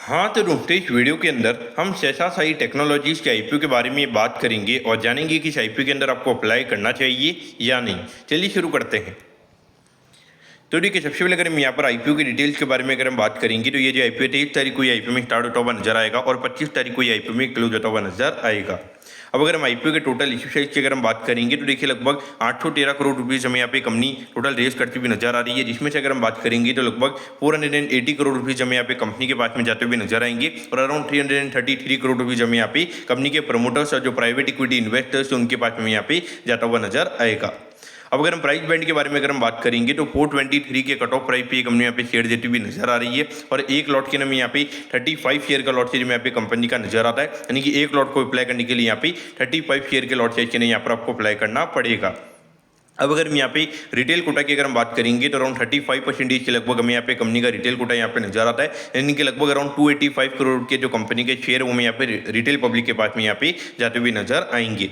हाँ तो दोस्तों, इस वीडियो के अंदर हम शेषा साई टेक्नोलॉजीज के आईपीओ के बारे में बात करेंगे और जानेंगे कि इस आईपीओ के अंदर आपको अप्लाई करना चाहिए या नहीं। चलिए शुरू करते हैं। तो देखिए, सबसे पहले अगर हम यहाँ पर आईपीओ की डिटेल्स के बारे में अगर हम बात करेंगे तो ये जो आईपीओ 23 तारीख को ये आईपीओ में स्टार्ट होता हुआ नजर आएगा और 25 तारीख को ये आईपीओ में क्लोज होता हुआ नजर आएगा। अब अगर हम आईपीओ के टोटल इश्यू साइज की अगर हम बात करेंगे तो देखिए लगभग 813 करोड़ रुपीज़ हमें यहाँ पे कंपनी टोटल रेज करती हुई नजर आ रही है, जिसमें से अगर हम बात करेंगे तो लगभग 480 करोड़ रुपीज़ हमें यहाँ पे कंपनी के पास में जाते हुए नजर आएंगे और अराउंड 333 करोड़ रुपीज़ हमें यहाँ पे कंपनी के प्रमोटर्स और जो प्राइवेट इक्विटी इन्वेस्टर्स उनके पास में यहाँ पे जाता हुआ नजर आएगा। अब अगर हम प्राइस बैंड के बारे में अगर हम बात करेंगे तो 423 के कट ऑफ प्राइस पे कंपनी यहाँ पे शेयर देती हुई नजर आ रही है और एक लॉट के नाम यहाँ पे 35 शेयर का लॉट साइज यहाँ पे कंपनी का नजर आता है, यानी कि एक लॉट को अप्लाई करने के लिए यहाँ पे 35 शेयर के लॉट साइज के लिए यहाँ पर आपको अप्लाई करना पड़ेगा। अब अगर हम यहाँ पे रिटेल कोटा की अगर हम बात करेंगे तो अराउंड 35% के लगभग हमें यहाँ पे कंपनी का रिटेल कोटा यहाँ पे नजर आता है, यानी कि लगभग अराउंड 285 करोड़ के जो कंपनी के शेयर वो हमें यहाँ पे रिटेल पब्लिक के पास में यहाँ पे जाते हुए नजर आएंगे।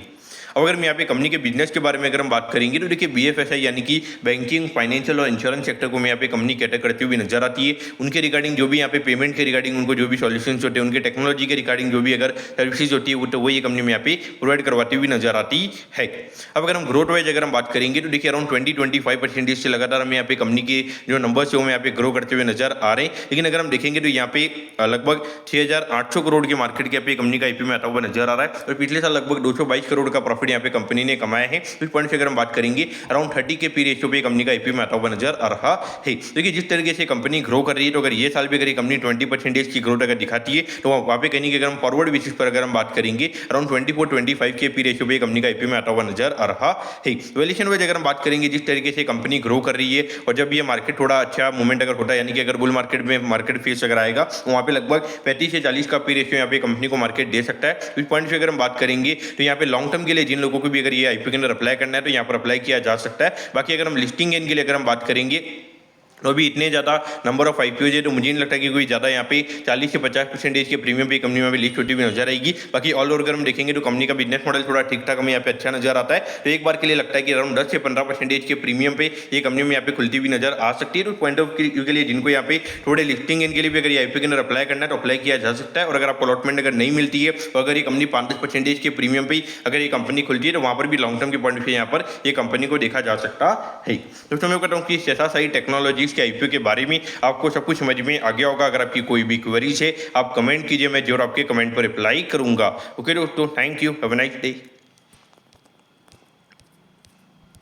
अब अगर हम यहाँ पे कंपनी के बिजनेस के बारे में अगर हम बात करेंगे तो देखिए बीएफएसआई यानी कि बैंकिंग, फाइनेंशियल और इंश्योरेंस सेक्टर को यहाँ पे कंपनी कैटर करती हुई नजर आती है। उनके रिगार्डिंग जो भी यहाँ पे पेमेंट के रिगार्डिंग उनको जो भी सॉल्यूशंस होते हैं, उनके टेक्नोलॉजी के रिगार्डिंग जो भी अगर सर्विसेज होती है वो ये कंपनी में यहाँ पे प्रोवाइड करवाती हुई नजर आती है। अब अगर हम ग्रोथ वाइज अगर हम बात करेंगे तो देखिए अराउंड 20-25% से लगातार हमें यहाँ पे कंपनी के जो नंबर्स है वो यहाँ पे ग्रो करते हुए नजर आ रहे हैं। लेकिन अगर हम देखेंगे तो यहाँ पे लगभग 6,800 करोड़ के मार्केट के यहाँ पे कंपनी का आईपीओ में आता हुआ नजर आ रहा है और पिछले साल लगभग 222 करोड़ का प्रॉफिट यहाँ पे कंपनी ने कमाया है। इस पॉइंट से अगर हम बात करेंगे अराउंड 30 के पी रेशियो पे कंपनी का आईपीओ में आता हुआ नजर आ रहा है। देखिए जिस तरीके से कंपनी ग्रो कर रही है तो अगर ये साल भी अगर कंपनी 20% की ग्रोथ अगर दिखाती है तो वहाँ पे कहीं अगर हम फॉरवर्ड बेसिस पर अगर हम बात करेंगे अराउंड 24-25 के पी रेशियो पे कंपनी का आईपीओ में आता हुआ नजर आ रहा है। वैल्यूएशन वाइज अगर हम बात करेंगे जिस तरीके से कंपनी ग्रो कर रही है और जब ये मार्केट थोड़ा अच्छा मूवमेंट अगर होता है, यानी कि अगर बुल मार्केट में मार्केट फेस अगर आएगा वहाँ पे लगभग 35 से 40 का पी रेशियो यहाँ पे कंपनी को मार्केट दे सकता है। इस पॉइंट से अगर हम बात करेंगे तो यहाँ पे लॉन्ग टर्म के लिए जिन लोगों को भी अगर ये आईपीओ के अंदर अप्लाई करना है तो यहाँ पर अप्लाई किया जा सकता है। बाकी अगर हम लिस्टिंग गेन के लिए अगर हम बात करेंगे तो अभी इतने ज़्यादा नंबर ऑफ आईपीओज है तो मुझे नहीं लगता कि कोई ज़्यादा यहाँ पे 40 से 50% के प्रीमियम पे कंपनी में भी लिस्ट होती हुई नजर आएगी। बाकी ऑल ओवर अगर हम देखेंगे तो कंपनी का बिजनेस मॉडल थोड़ा ठीक ठाक हमें यहाँ पे अच्छा नजर आता है, तो एक बार के लिए लगता है कि अराउंड 10 से 15% के प्रीमियम पे ये कंपनी में यहाँ पे खुलती हुई नजर आ सकती है। तो पॉइंट ऑफ व्यू के लिए जिनको यहाँ पे थोड़े लिस्टिंग इनके लिए भी अगर ये आईपीओ के अंदर अप्लाई करना है तो अप्लाई किया जा सकता है। और अगर आपको अलॉटमेंट अगर नहीं मिलती है तो अगर ये कंपनी 5-10% के प्रीमियम पे अगर ये कंपनी खुलती है तो वहाँ पर भी लॉन्ग टर्म के पॉइंट से यहाँ पर ये कंपनी को देखा जा सकता है। दोस्तों मैं कहता हूँ कि शेषा साई टेक्नोलॉजीज के आईपीओ के बारे में आपको सब कुछ समझ में आ गया होगा। अगर आपकी कोई भी क्वेरीज है आप कमेंट कीजिए, मैं जरूर आपके कमेंट पर रिप्लाई करूंगा। ओके दोस्तों, thank you, have a nice day.